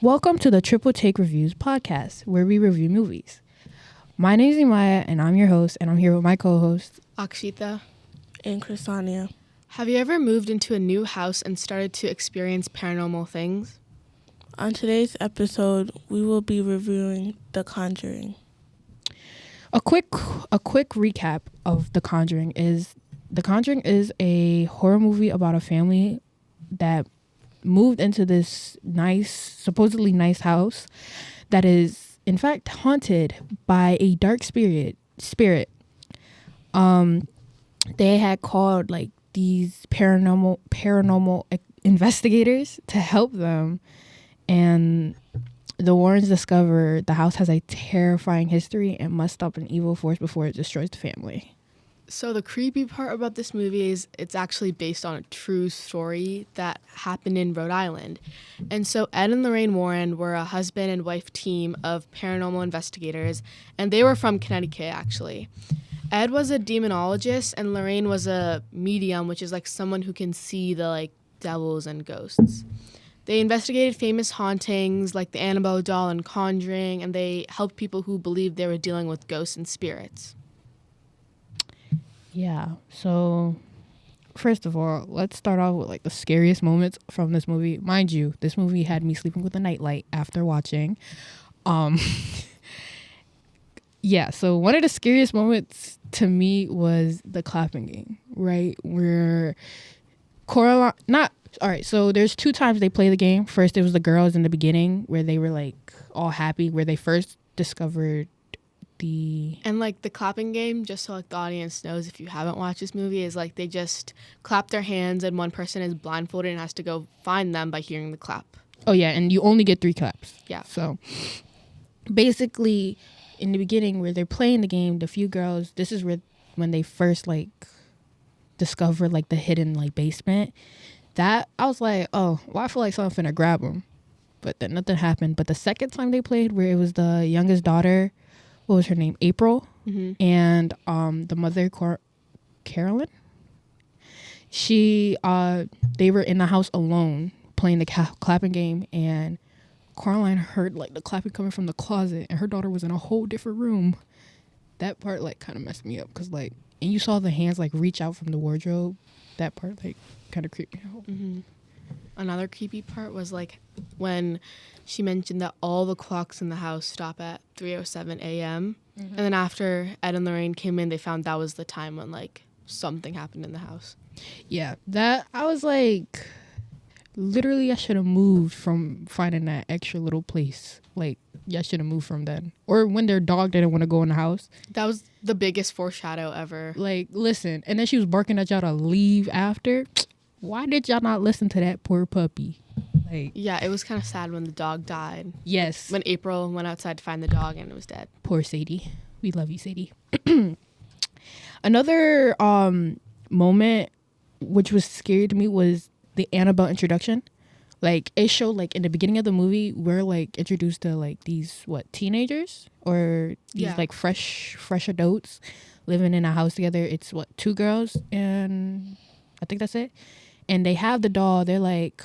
Welcome to the Triple Take Reviews podcast, where we review movies. My name is Imaya, and I'm your host, and I'm here with my co-host, Akshita and Chrisania. Have you ever moved into a new house and started to experience paranormal things? On today's episode, we will be reviewing The Conjuring. A quick recap of The Conjuring is a horror movie about a family that moved into this supposedly nice house that is in fact haunted by a dark spirit. They had called like these paranormal investigators to help them, and the Warrens discover the house has a terrifying history and must stop an evil force before it destroys the family. So the creepy part about this movie is it's actually based on a true story that happened in Rhode Island. And so Ed and Lorannie Warren were a husband and wife team of paranormal investigators, and they were from Connecticut, actually. Ed was a demonologist, and Lorannie was a medium, which is like someone who can see the like devils and ghosts. They investigated famous hauntings like the Annabelle doll and Conjuring, and they helped people who believed they were dealing with ghosts and spirits. Yeah, so first of all, let's start off with like the scariest moments from this movie. Mind you, this movie had me sleeping with a nightlight after watching. Yeah, so one of the scariest moments to me was the clapping game, right? Where so there's two times they play the game. First, it was the girls in the beginning where they were like all happy, where they first discovered and like the clapping game, just so like the audience knows if you haven't watched this movie, is like they just clap their hands and one person is blindfolded and has to go find them by hearing the clap. Oh yeah, and you only get 3 claps. Yeah. So basically in the beginning where they're playing the game, the few girls, this is when they first like discovered like the hidden like basement, that I was like, oh, well, I feel like someone's finna grab them, but then nothing happened. But the second time they played, where it was the youngest daughter, what was her name, April, and the mother, Carolyn, they were in the house alone playing the clapping game, and Caroline heard like the clapping coming from the closet, and her daughter was in a whole different room. That part like kind of messed me up, because like, and you saw the hands like reach out from the wardrobe. That part like kind of creeped me out. Another creepy part was like when she mentioned that all the clocks in the house stop at 3:07 a.m. And then after Ed and Lorannie came in, they found that was the time when like something happened in the house. Yeah, that I was like, literally I should have moved from finding that extra little place. Like, yeah, I should have moved from then. Or when their dog didn't want to go in the house. That was the biggest foreshadow ever. Like, listen, and then she was barking at y'all to leave after. Why did y'all not listen to that poor puppy? Like, yeah, it was kind of sad when the dog died. Yes. When April went outside to find the dog and it was dead. Poor Sadie. We love you, Sadie. Another moment which was scary to me was the Annabelle introduction. Like, it showed like in the beginning of the movie, we're like introduced to like these teenagers or these like fresh adults living in a house together. It's 2 girls and I think that's it. And they have the doll. They're like,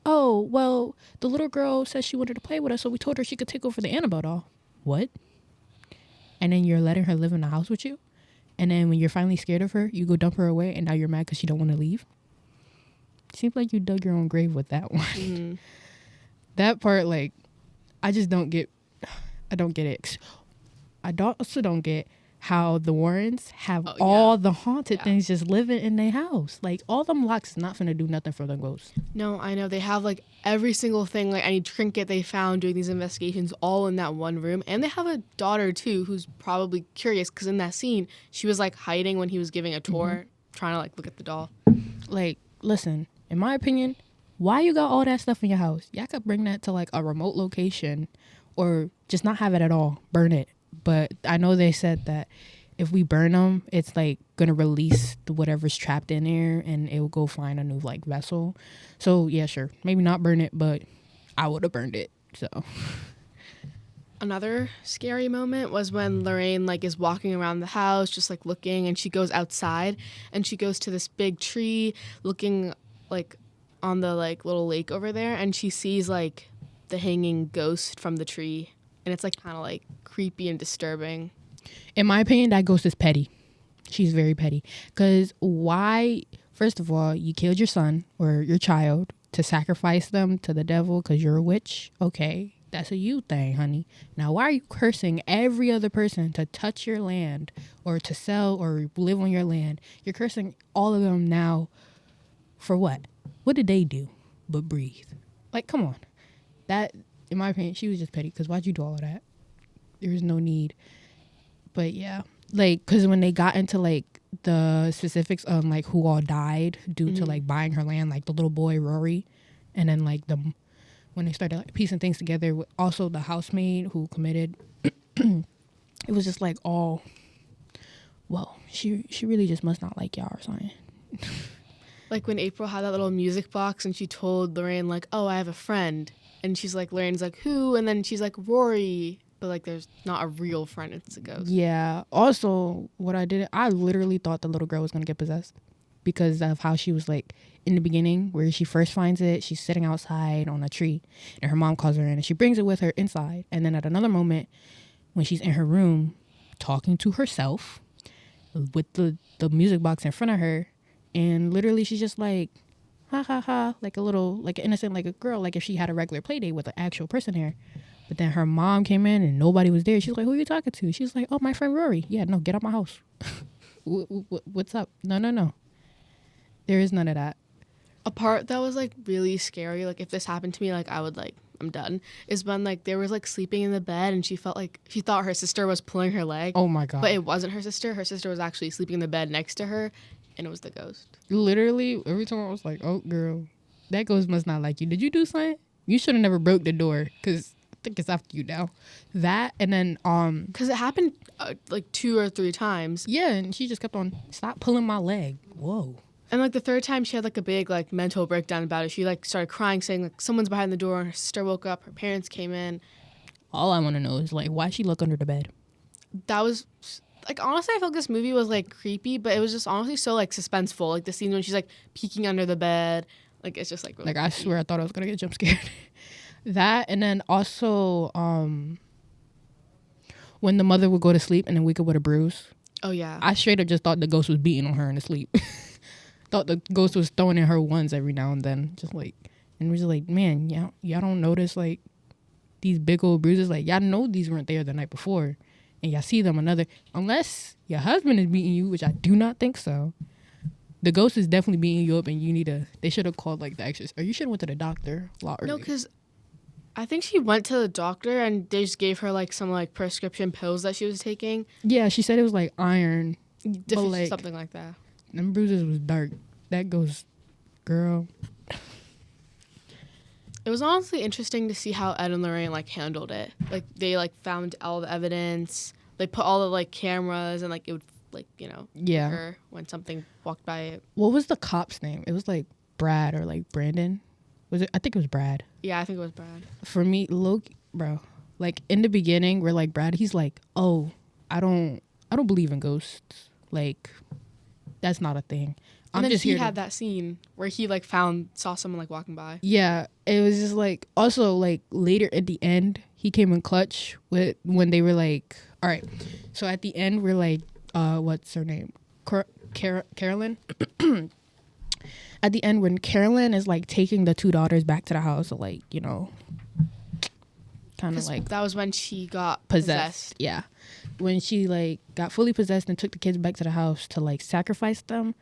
oh, well, the little girl says she wanted to play with us, so we told her she could take over the Annabelle doll. What? And then you're letting her live in the house with you? And then when you're finally scared of her, you go dump her away, and now you're mad because she don't want to leave? Seems like you dug your own grave with that one. That part, like, I just don't get... I don't get it. I also don't get how the Warrens have all the haunted things just living in their house. Like, all them locks is not finna do nothing for the ghosts. No, I know. They have, like, every single thing, like, any trinket they found doing these investigations all in that one room. And they have a daughter, too, who's probably curious, because in that scene, she was, like, hiding when he was giving a tour, trying to, like, look at the doll. Like, listen, in my opinion, why you got all that stuff in your house? Y'all could bring that to, like, a remote location or just not have it at all. Burn it. But I know they said that if we burn them, it's like gonna release whatever's trapped in there, and it will go find a new like vessel. So yeah, sure, maybe not burn it, but I would have burned it. So another scary moment was when Lorannie like is walking around the house, just like looking, and she goes outside, and she goes to this big tree, looking like on the like little lake over there, and she sees like the hanging ghost from the tree, and it's like kind of like creepy and disturbing. In my opinion, that ghost is petty. She's very petty. Because why, first of all, you killed your son or your child to sacrifice them to the devil because you're a witch. Okay, that's a you thing, honey. Now, why are you cursing every other person to touch your land or to sell or live on your land? You're cursing all of them now for what? What did they do but breathe? Like, come on. That, in my opinion, she was just petty because why'd you do all of that? There was no need. But yeah, like, because when they got into like the specifics on like who all died due to like buying her land, like the little boy Rory, and then like when they started like piecing things together with also the housemaid who committed, it was just like all, well, she really just must not like y'all or something. Like when April had that little music box and she told Lorraine like, oh, I have a friend, and she's like, Lorraine's like, who? And then she's like, Rory. But like there's not a real friend, it's a ghost. Yeah. Also, what I literally thought the little girl was going to get possessed because of how she was like in the beginning where she first finds it. She's sitting outside on a tree and her mom calls her in and she brings it with her inside. And then at another moment when she's in her room talking to herself with the music box in front of her, and literally she's just like, ha ha ha, like a little, like innocent, like a girl, like if she had a regular play date with an actual person here. But then her mom came in and nobody was there. She's like, who are you talking to? She's like, oh, my friend Rory. Yeah, no, get out my house. What's up? No. There is none of that. A part that was like really scary, like if this happened to me, like I would like, I'm done, is when like they was like sleeping in the bed and she thought her sister was pulling her leg. Oh my God. But it wasn't her sister. Her sister was actually sleeping in the bed next to her, and it was the ghost. Literally, every time I was like, oh, girl, that ghost must not like you. Did you do something? You should have never broke the door because I think it's after you now. That, and then because it happened like 2 or 3 times. Yeah, and she just kept on, stop pulling my leg. Whoa. And like the third time she had like a big like mental breakdown about it. She like started crying, saying like someone's behind the door, and her sister woke up, her parents came in. All I want to know is like, why she look under the bed? That was like, honestly, I felt this movie was like creepy, but it was just honestly so like suspenseful. Like the scene when she's like peeking under the bed, like it's just like really like creepy. I swear I thought I was gonna get jump scared. That, and then also when the mother would go to sleep and then wake up with a bruise. Oh yeah. I straight up just thought the ghost was beating on her in the sleep. Thought the ghost was throwing in her ones every now and then, just like, and we're just like, man, y'all don't notice like these big old bruises? Like y'all know these weren't there the night before, and y'all see them unless your husband is beating you, which I do not think so. The ghost is definitely beating you up, and they should have called like the exorcist, or you should have went to the doctor a lot earlier. No, because I think she went to the doctor and they just gave her like some like prescription pills that she was taking. Yeah, she said it was like iron, Like, something like that. Them bruises was dark. That ghost, girl. It was honestly interesting to see how Ed and Lorraine like handled it. Like they like found all the evidence. They put all the like cameras, and like it would like Yeah. her when something walked by it. What was the cop's name? It was like Brad or like Brandon. Was it? I think it was Brad. Yeah, I think it was Brad. For me, Loki, bro. Like in the beginning, we're like Brad. He's like, oh, I don't believe in ghosts. Like, that's not a thing. And then just he here had that scene where he like saw someone like walking by. Yeah, it was just like, also like later at the end, he came in clutch with when they were like, all right. So at the end, we're like, what's her name? Carolyn. At the end, when Carolyn is like taking the 2 daughters back to the house, so, like, kind of like that was when she got possessed. Yeah, when she like got fully possessed and took the kids back to the house to like sacrifice them.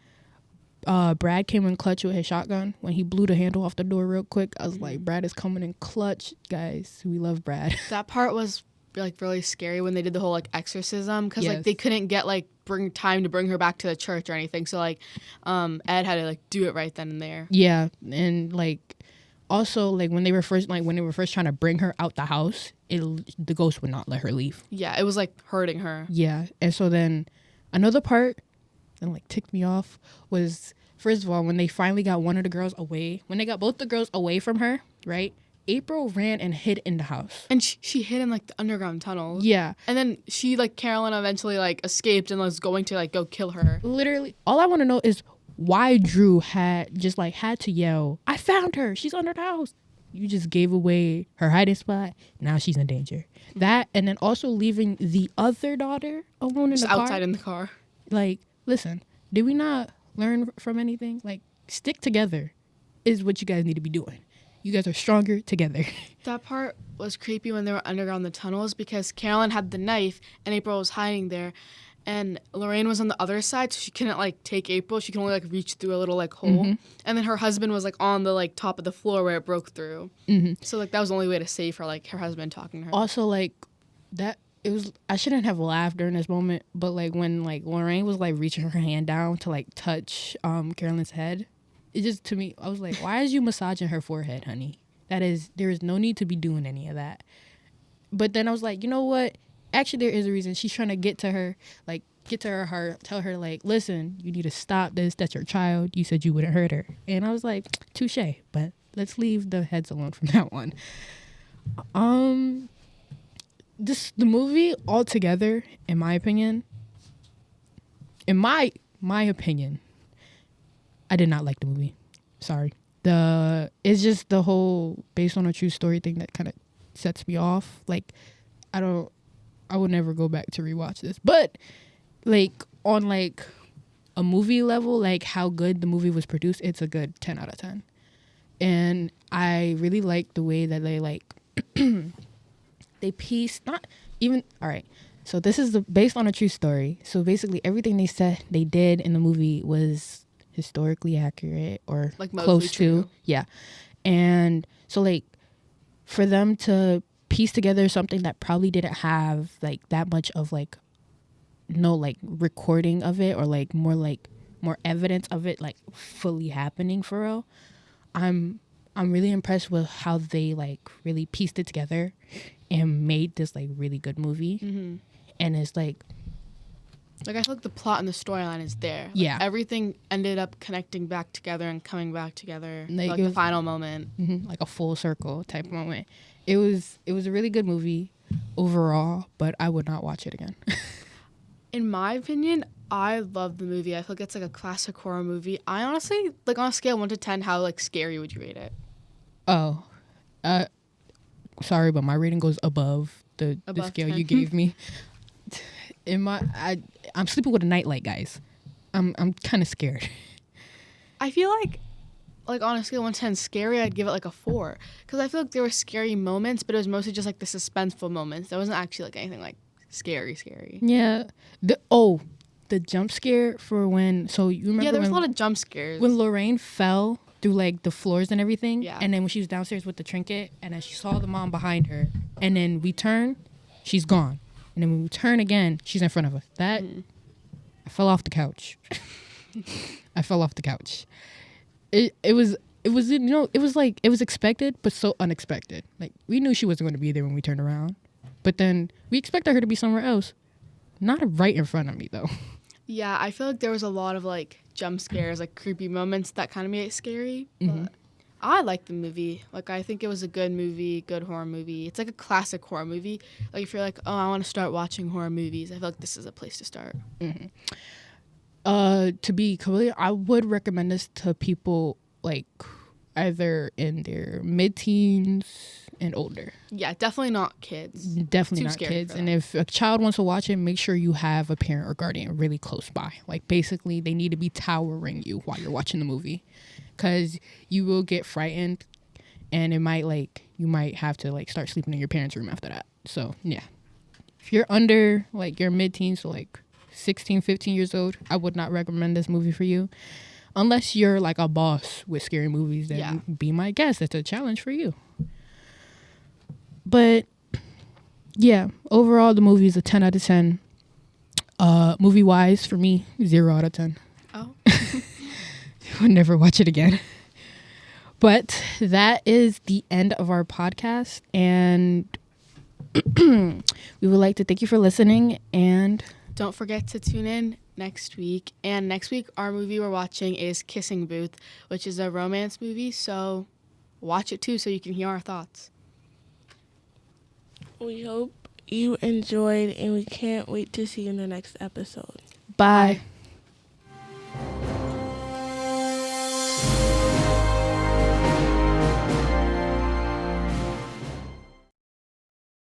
Brad came in clutch with his shotgun when he blew the handle off the door real quick. I was like, Brad is coming in clutch, guys. We love Brad. That part was like really scary when they did the whole like exorcism, because Yes. like they couldn't get like time to bring her back to the church or anything. So like Ed had to like do it right then and there. Yeah, and like also like when they were first trying to bring her out the house, the ghost would not let her leave. Yeah, it was like hurting her. Yeah, and so then another part that like ticked me off was, first of all, when they finally got one of the girls away, when they got both the girls away from her, right? April ran and hid in the house. And she hid in like the underground tunnels. Yeah. And then she like Carolyn eventually like escaped and was going to like go kill her. Literally, all I want to know is why Drew had to yell, I found her, she's under the house. you just gave away her hiding spot. Now she's in danger. That, and then also leaving the other daughter alone in Just the car. outside in the car. Like, listen, did we not learn from anything? Like, stick together is what you guys need to be doing. You guys are stronger together. That part was creepy when they were underground the tunnels because Carolyn had the knife and April was hiding there. And Lorraine was on the other side, so she couldn't, like, take April. She could only, like, reach through a little, like, hole. Mm-hmm. And then her husband was, like, on the, like, top of the floor where it broke through. Mm-hmm. So, like, that was the only way to save her, like, her husband talking to her. Also, like, that, it was, I shouldn't have laughed during this moment, but, like, when, like, Lorraine was, like, reaching her hand down to, like, touch Carolyn's head, it just, to me, I was like, why is you massaging her forehead, honey? There is no need to be doing any of that. But then I was like, you know what? Actually, there is a reason. She's trying to get to her, like, get to her heart, tell her, like, listen, you need to stop this. That's your child. You said you wouldn't hurt her. And I was like, touche. But let's leave the heads alone from that one. The movie altogether, in my opinion, I did not like the movie. Sorry. It's just the whole based on a true story thing that kind of sets me off. Like, I would never go back to rewatch this. But, like, on, like, a movie level, like, how good the movie was produced, it's a good 10 out of 10. And I really like the way that they, like, they pieced, not even, all right. So this is based on a true story. So basically everything they said they did in the movie was historically accurate or Like close true. to. Yeah. And so, like, for them to piece together something that probably didn't have, like, that much of, like, no, like, recording of it or, like, more evidence of it, like, fully happening for real. I'm really impressed with how they, like, really pieced it together and made this, like, really good movie. Mm-hmm. And it's like I feel like the plot and the storyline is there. Like, yeah, everything ended up connecting back together and coming back together. Like, Like the final moment. like a full circle type moment. It was a really good movie overall, but I would not watch it again. In my opinion, I love the movie. I feel like it's like a classic horror movie. I honestly, like, on a scale of 1 to 10, how, like, scary would you rate it? Oh, sorry, but my rating goes above the scale 10. you gave me. I'm sleeping with a nightlight, guys. I'm kind of scared. I feel like on a scale of 1 to 10, scary, I'd give it like a 4. Because I feel like there were scary moments, but it was mostly just like the suspenseful moments. There wasn't actually like anything like scary. Yeah. The jump scare for when, so you remember Yeah, there was a lot of jump scares. when Lorraine fell through, like, the floors and everything. Yeah. And then when she was downstairs with the trinket and then she saw the mom behind her and then we turn, she's gone. And then when we turn again, she's in front of us. That, I fell off the couch. It was, you know, it was like, it was expected, but so unexpected. Like, we knew she wasn't going to be there when we turned around. But then we expected her to be somewhere else. Not right in front of me, though. Yeah, I feel like there was a lot of like jump scares, like creepy moments that kind of made it scary. But I like the movie. Like, I think it was a good movie, good horror movie. It's like a classic horror movie. Like, if you're like, oh, I want to start watching horror movies, I feel like this is a place to start. To be completely, I would recommend this to people, like, either in their mid-teens and older. Yeah, definitely not kids. Definitely Too not scary kids. for And that. if a child wants to watch it, make sure you have a parent or guardian really close by. Like, basically, they need to be towering you while you're watching the movie, because you will get frightened, and it might, like, you might have to, like, start sleeping in your parents' room after that. So yeah, if you're under, like, your mid-teens, so like 16, 15 years old, I would not recommend this movie for you. Unless you're, like, a boss with scary movies, then be my guest. That's a challenge for you. But yeah, overall, the movie is a 10 out of 10. Movie-wise, for me, 0 out of 10. Oh. Would never watch it again. But that is the end of our podcast. And we would like to thank you for listening. And Don't forget to tune in next week. And next week, our movie we're watching is Kissing Booth, which is a romance movie. So watch it too so you can hear our thoughts. We hope you enjoyed, and we can't wait to see you in the next episode. bye.